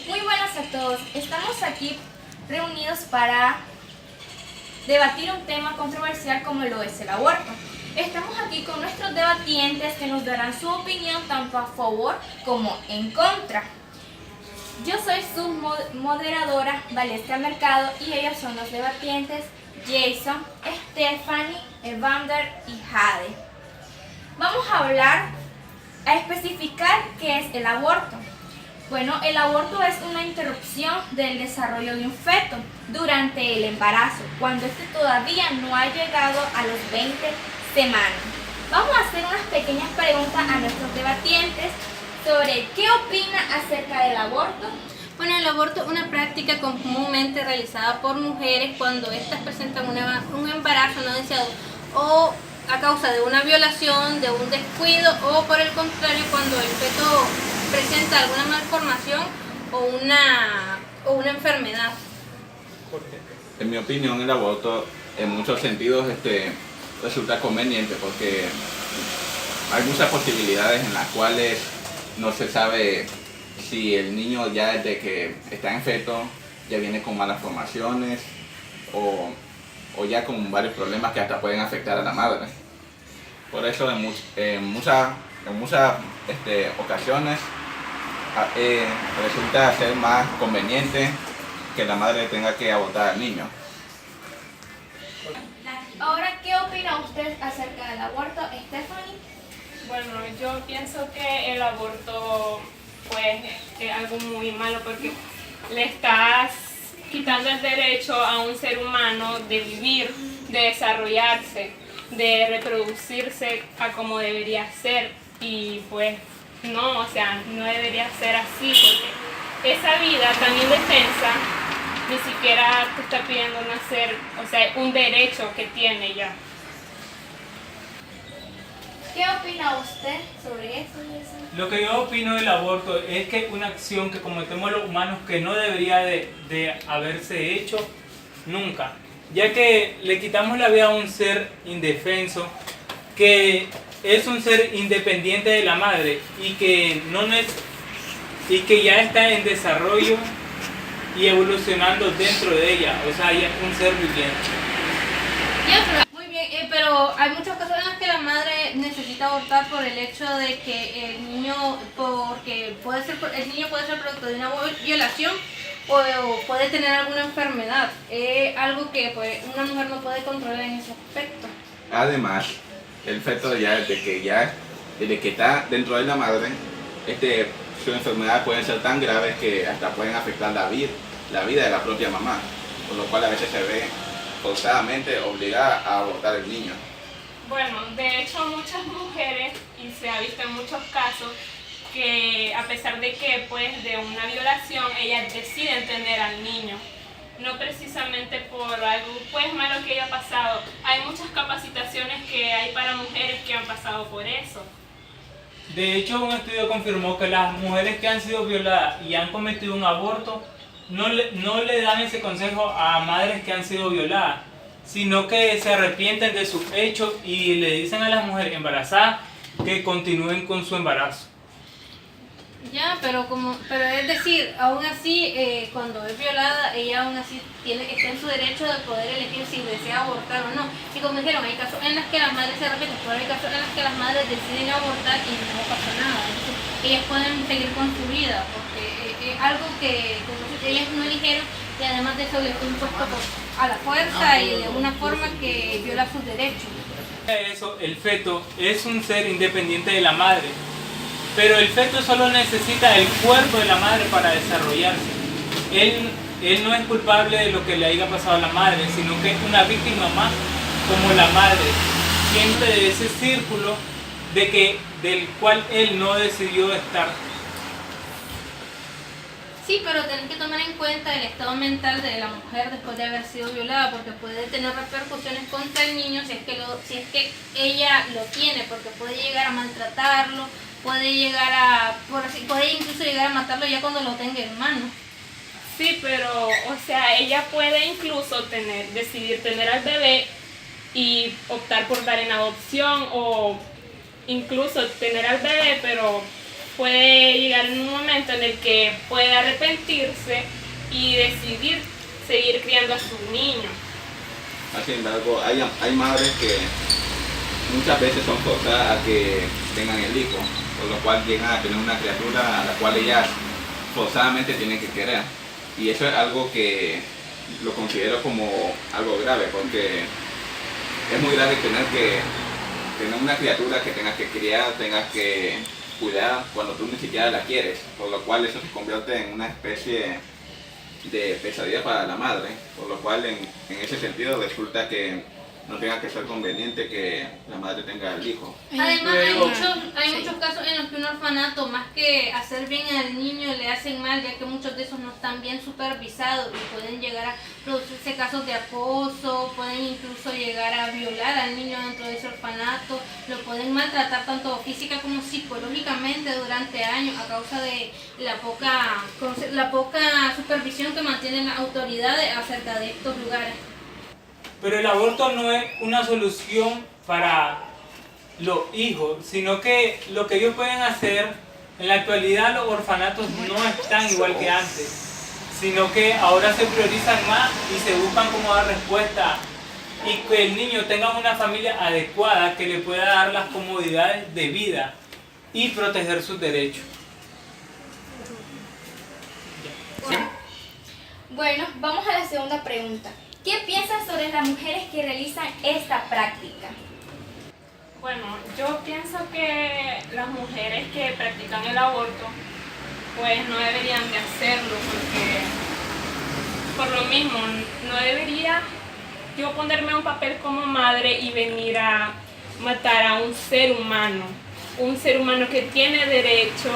Muy buenas a todos. Estamos aquí reunidos para debatir un tema controversial como lo es el aborto. Estamos aquí con nuestros debatientes que nos darán su opinión tanto a favor como en contra. Yo soy su moderadora, Valeria Mercado, y ellos son los debatientes Jason, Stephanie, Evander y Jade. Vamos a especificar qué es el aborto. Bueno, el aborto es una interrupción del desarrollo de un feto durante el embarazo, cuando este todavía no ha llegado a los 20 semanas. Vamos a hacer unas pequeñas preguntas a nuestros debatientes sobre qué opinan acerca del aborto. Bueno, el aborto es una práctica comúnmente realizada por mujeres cuando éstas presentan un embarazo no deseado o a causa de una violación, de un descuido o por el contrario cuando el feto presenta alguna malformación o una enfermedad. En mi opinión, el aborto en muchos sentidos resulta conveniente porque hay muchas posibilidades en las cuales no se sabe si el niño ya desde que está en feto ya viene con malas formaciones o ya con varios problemas que hasta pueden afectar a la madre. Por eso en muchas ocasiones resulta ser más conveniente que la madre tenga que abortar al niño. Ahora, ¿qué opina usted acerca del aborto, Stephanie? Bueno, yo pienso que el aborto pues es algo muy malo porque le estás quitando el derecho a un ser humano de vivir, de desarrollarse, de reproducirse a como debería ser y pues no, o sea, no debería ser así porque esa vida tan indefensa ni siquiera te está pidiendo nacer, o sea, un derecho que tiene ya. ¿Qué opina usted sobre eso, Jason? Lo que yo opino del aborto es que es una acción que cometemos los humanos que no debería de haberse hecho nunca, ya que le quitamos la vida a un ser indefenso, que es un ser independiente de la madre y que ya está en desarrollo y evolucionando dentro de ella, o sea, ya es un ser viviente. Muy bien, pero hay muchas cosas en las que la madre necesita abortar por el hecho de que el niño puede ser producto de una violación o puede tener alguna enfermedad. Es algo que pues una mujer no puede controlar en ese aspecto. Además, el feto desde que está dentro de la madre, sus enfermedades pueden ser tan graves que hasta pueden afectar la vida de la propia mamá, por lo cual a veces se ve forzadamente obligada a abortar el niño. Bueno, de hecho muchas mujeres, y se ha visto en muchos casos, que a pesar de que pues de una violación, ellas deciden tener al niño. No precisamente por algo pues malo que haya pasado. Hay muchas capacitaciones que hay para mujeres que han pasado por eso. De hecho, un estudio confirmó que las mujeres que han sido violadas y han cometido un aborto no le dan ese consejo a madres que han sido violadas, sino que se arrepienten de sus hechos y le dicen a las mujeres embarazadas que continúen con su embarazo. Ya, pero es decir, aún así, cuando es violada, ella aún así está en su derecho de poder elegir si desea abortar o no. Y como dijeron, hay casos en los que las madres se arrepienten, pero hay casos en los que las madres deciden abortar y no pasa nada. Entonces, ellas pueden seguir con su vida, porque es algo que ellas no eligieron y además de eso les fue impuesto a la fuerza y de una forma que viola sus derechos. Eso, el feto es un ser independiente de la madre. Pero el feto solo necesita el cuerpo de la madre para desarrollarse. Él no es culpable de lo que le haya pasado a la madre, sino que es una víctima más como la madre, siempre de ese círculo del cual él no decidió estar. Sí, pero tienen que tomar en cuenta el estado mental de la mujer después de haber sido violada, porque puede tener repercusiones contra el niño si es que ella lo tiene, porque puede llegar a maltratarlo, puede incluso llegar a matarlo ya cuando lo tenga en mano. Sí, pero, o sea, ella puede incluso decidir tener al bebé y optar por dar en adopción o incluso tener al bebé, pero puede llegar en un momento en el que puede arrepentirse y decidir seguir criando a su niño. Sin embargo, hay madres que muchas veces son forzadas a que tengan el hijo, por lo cual llegan a tener una criatura a la cual ellas forzadamente tienen que querer. Y eso es algo que lo considero como algo grave, porque es muy grave tener una criatura que tengas que criar, tengas que cuidar cuando tú ni siquiera la quieres, por lo cual eso se convierte en una especie de pesadilla para la madre, por lo cual en ese sentido resulta que no tenga que ser conveniente que la madre tenga el hijo. Además, hay muchos casos en los que un orfanato, más que hacer bien al niño, le hacen mal, ya que muchos de esos no están bien supervisados y pueden llegar a producirse casos de acoso, pueden incluso llegar a violar al niño dentro de ese orfanato, lo pueden maltratar tanto física como psicológicamente durante años a causa de la poca supervisión que mantienen las autoridades acerca de estos lugares. Pero el aborto no es una solución para los hijos, sino que lo que ellos pueden hacer, en la actualidad los orfanatos no están igual que antes, sino que ahora se priorizan más y se buscan cómo dar respuesta y que el niño tenga una familia adecuada que le pueda dar las comodidades de vida y proteger sus derechos. Bueno, vamos a la segunda pregunta. ¿Qué piensan sobre las mujeres que realizan esta práctica? Bueno, yo pienso que las mujeres que practican el aborto pues no deberían de hacerlo, porque por lo mismo no debería yo ponerme un papel como madre y venir a matar a un ser humano que tiene derecho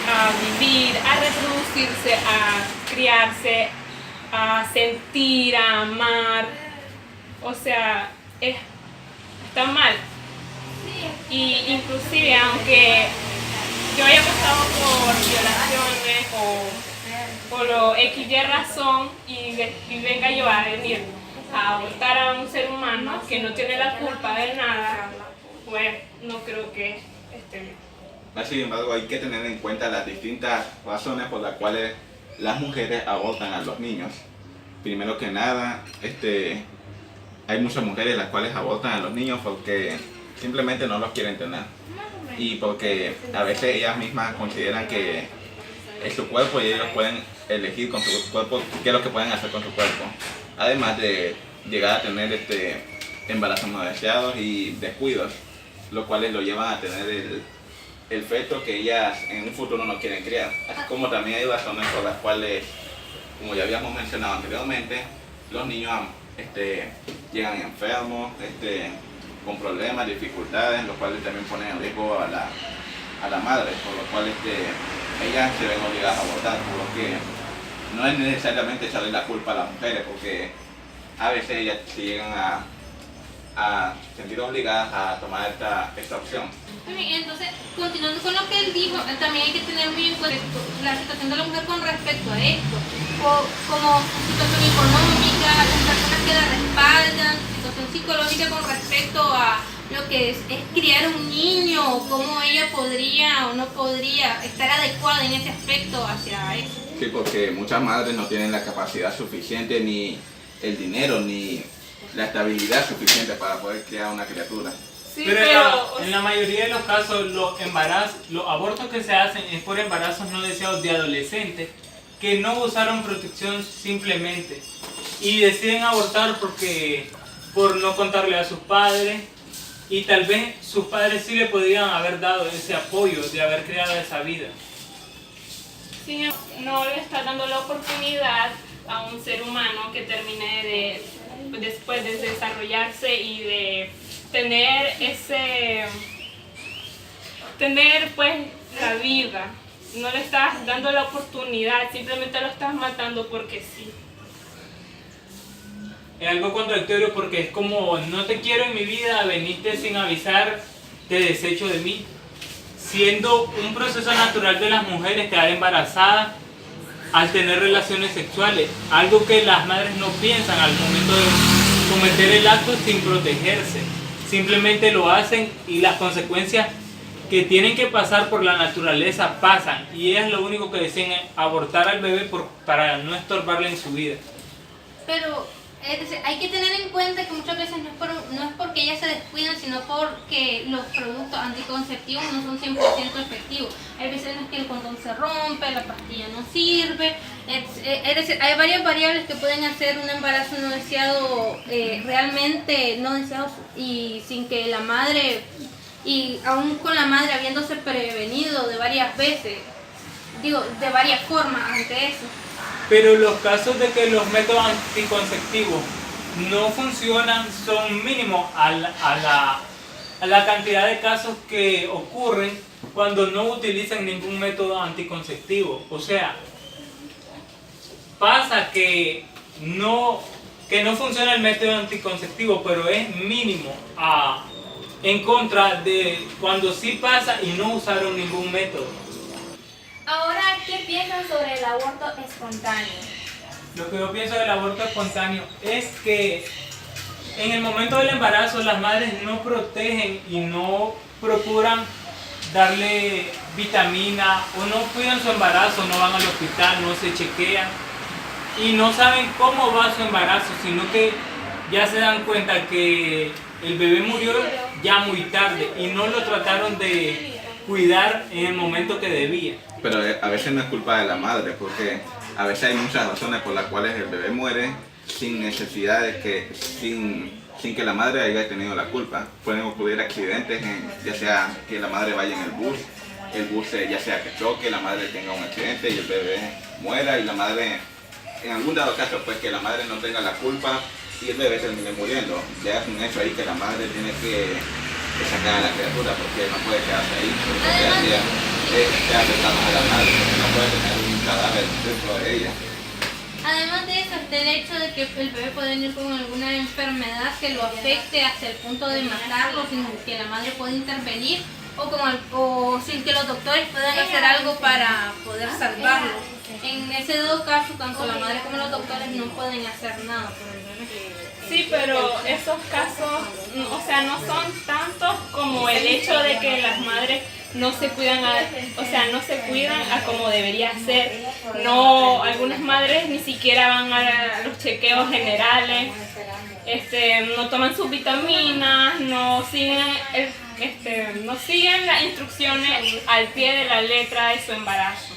a vivir, a reproducirse, a criarse, a sentir, a amar. O sea, está mal. Y inclusive aunque yo haya pasado por violaciones o por lo XY razón y venga yo a venir a abortar a un ser humano que no tiene la culpa de nada, pues no creo que esté bien. Sin embargo, hay que tener en cuenta las distintas razones por las cuales las mujeres abortan a los niños. Primero que nada, hay muchas mujeres las cuales abortan a los niños porque simplemente no los quieren tener. Y porque a veces ellas mismas consideran que es su cuerpo y ellos pueden elegir con su cuerpo qué es lo que pueden hacer con su cuerpo. Además de llegar a tener embarazos no deseados y descuidos, los cuales lo llevan a tener el feto que ellas en un futuro no quieren criar. Así como también hay razones por las cuales, como ya habíamos mencionado anteriormente, los niños llegan enfermos, con problemas, dificultades, los cuales también ponen en riesgo a la madre, por lo cual ellas se ven obligadas a abortar, por lo que no es necesariamente echarle la culpa a las mujeres, porque a veces ellas se llegan a sentir obligadas a tomar esta opción. Entonces, continuando con lo que él dijo, también hay que tener muy en cuenta la situación de la mujer con respecto a esto, como su situación económica, las personas que la respaldan, su situación psicológica con respecto a lo que es criar un niño, cómo ella podría o no podría estar adecuada en ese aspecto hacia eso. Sí, porque muchas madres no tienen la capacidad suficiente, ni el dinero, ni la estabilidad suficiente para poder criar una criatura. Sí, pero en la mayoría de los casos los abortos que se hacen es por embarazos no deseados de adolescentes que no usaron protección simplemente y deciden abortar por no contarle a sus padres, y tal vez sus padres sí le podrían haber dado ese apoyo de haber creado esa vida. Sí, no le está dando la oportunidad a un ser humano que termine después de desarrollarse y de tener pues la vida. No le estás dando la oportunidad, simplemente lo estás matando porque sí. Es algo contradictorio porque es como, no te quiero en mi vida, veniste sin avisar, te desecho de mí. Siendo un proceso natural de las mujeres quedar embarazadas al tener relaciones sexuales, algo que las madres no piensan al momento de cometer el acto sin protegerse. Simplemente lo hacen y las consecuencias que tienen que pasar por la naturaleza pasan y ellas lo único que deciden es abortar al bebé para no estorbarle en su vida. Pero es decir, hay que tener en cuenta que muchas veces no es porque ellas se descuidan, sino porque los productos anticonceptivos no son 100% efectivos. Hay veces en las que el condón se rompe, la pastilla no sirve. Es decir, hay varias variables que pueden hacer un embarazo no deseado, realmente no deseado, y sin que la madre, y aún con la madre habiéndose prevenido de varias veces, de varias formas ante eso. Pero los casos de que los métodos anticonceptivos no funcionan son mínimos a la cantidad de casos que ocurren cuando no utilizan ningún método anticonceptivo. O sea, pasa que no funciona el método anticonceptivo, pero es mínimo en contra de cuando sí pasa y no usaron ningún método. Ahora, ¿qué piensan sobre el aborto espontáneo? Lo que yo pienso del aborto espontáneo es que en el momento del embarazo las madres no protegen y no procuran darle vitamina o no cuidan su embarazo, no van al hospital, no se chequean y no saben cómo va su embarazo, sino que ya se dan cuenta que el bebé murió ya muy tarde y no lo trataron de cuidar en el momento que debía. Pero a veces no es culpa de la madre, porque a veces hay muchas razones por las cuales el bebé muere sin necesidad de sin que la madre haya tenido la culpa. Pueden ocurrir accidentes, ya sea que la madre vaya en el bus ya sea que choque, la madre tenga un accidente y el bebé muera, y la madre, en algún dado caso, pues que la madre no tenga la culpa y el bebé termine muriendo. Ya es un hecho ahí que la madre tiene que sacar a la criatura, porque no puede quedarse ahí, porque esté afectando a la madre, porque no puede tener un cadáver dentro de ella. Además de eso, está el hecho de que el bebé puede venir con alguna enfermedad que lo afecte hasta el punto de matarlo sin que la madre pueda intervenir o sin que los doctores puedan hacer algo para poder salvarlo. En ese dos casos, tanto la madre como los doctores no pueden hacer nada por el bebé. Sí, pero esos casos, o sea, no son tantos como el hecho de que las madres no se cuidan, no se cuidan a como debería ser. No, algunas madres ni siquiera van a los chequeos generales, no toman sus vitaminas, no siguen las instrucciones al pie de la letra de su embarazo.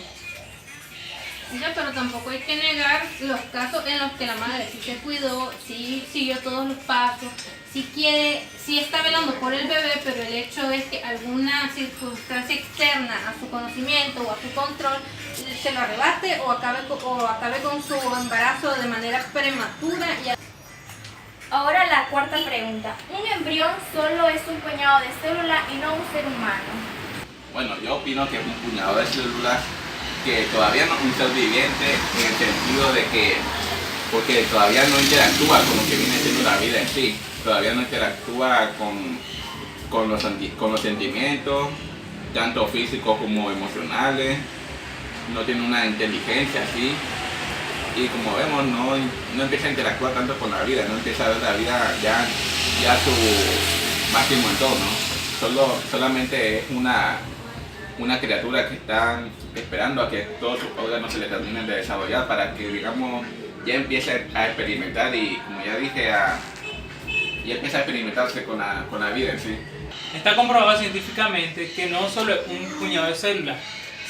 Ya, pero tampoco hay que negar los casos en los que la madre sí se cuidó, sí siguió todos los pasos, sí está velando por el bebé, pero el hecho es que alguna circunstancia externa a su conocimiento o a su control se lo arrebate o acabe con su embarazo de manera prematura. Ahora la cuarta pregunta. ¿Un embrión solo es un puñado de células y no un ser humano? Bueno, yo opino que es un puñado de células que todavía no es un ser viviente, en el sentido de que, porque todavía no interactúa con lo que viene siendo la vida en sí, todavía no interactúa con los sentimientos, tanto físicos como emocionales, no tiene una inteligencia así, y como vemos no empieza a interactuar tanto con la vida, no empieza a ver la vida ya su máximo entorno, solamente es una criatura que está esperando a que todos sus órganos se le terminen de desarrollar para que, digamos, ya empiece a experimentar y, como ya dije, ya empieza a experimentarse con la vida en sí. Está comprobado científicamente que no solo es un puñado de células,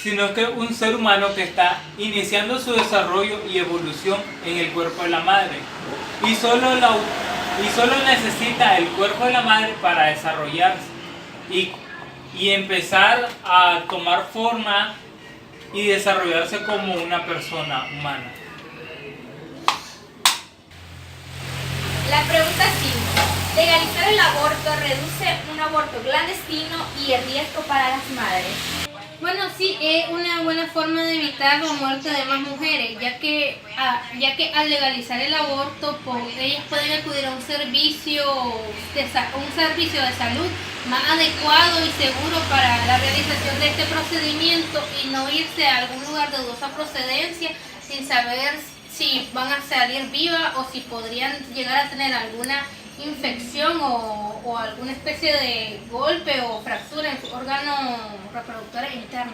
sino que es un ser humano que está iniciando su desarrollo y evolución en el cuerpo de la madre. Y solo necesita el cuerpo de la madre para desarrollarse y empezar a tomar forma y desarrollarse como una persona humana. La pregunta 5. ¿Legalizar el aborto reduce un aborto clandestino y el riesgo para las madres? Bueno, sí, es una buena forma de evitar la muerte de más mujeres, ya que al legalizar el aborto, pues, ellas pueden acudir a un servicio de salud más adecuado y seguro para la realización de este procedimiento y no irse a algún lugar de dudosa procedencia sin saber si van a salir vivas o si podrían llegar a tener alguna infección o alguna especie de golpe o fractura en su órgano reproductor interno.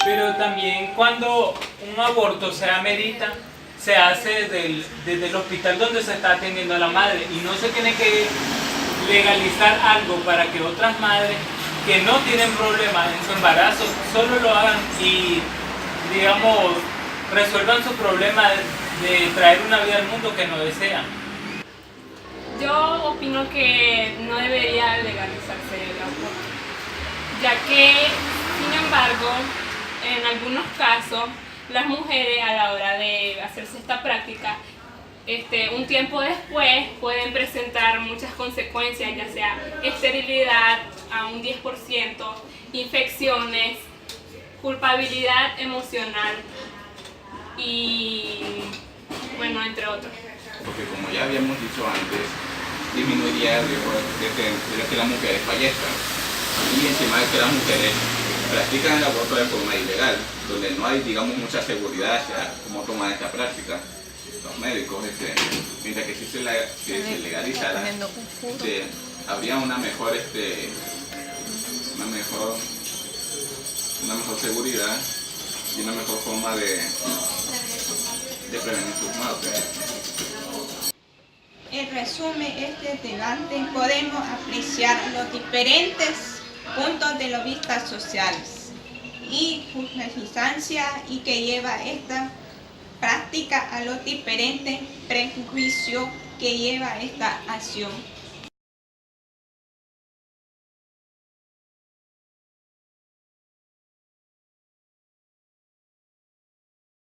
Pero también cuando un aborto se amerita, se hace desde el hospital donde se está atendiendo a la madre y no se tiene que legalizar algo para que otras madres que no tienen problemas en su embarazo solo lo hagan y, digamos, resuelvan su problema de traer una vida al mundo que no desean. Yo opino que no debería legalizarse el aborto, ya que, sin embargo, en algunos casos, las mujeres a la hora de hacerse esta práctica, un tiempo después pueden presentar muchas consecuencias, ya sea esterilidad a un 10%, infecciones, culpabilidad emocional y, bueno, entre otros. Porque como ya habíamos dicho antes, disminuiría el riesgo de que las mujeres fallezcan. Y encima de que las mujeres practican el aborto de forma ilegal, donde no hay, digamos, mucha seguridad hacia cómo toman esta práctica los médicos, mientras que si se legalizara, habría una mejor seguridad y una mejor forma de prevenir sus muertes. En resumen, delante podemos apreciar los diferentes puntos de vista sociales y circunstancias y que lleva esta práctica a los diferentes prejuicios que lleva esta acción.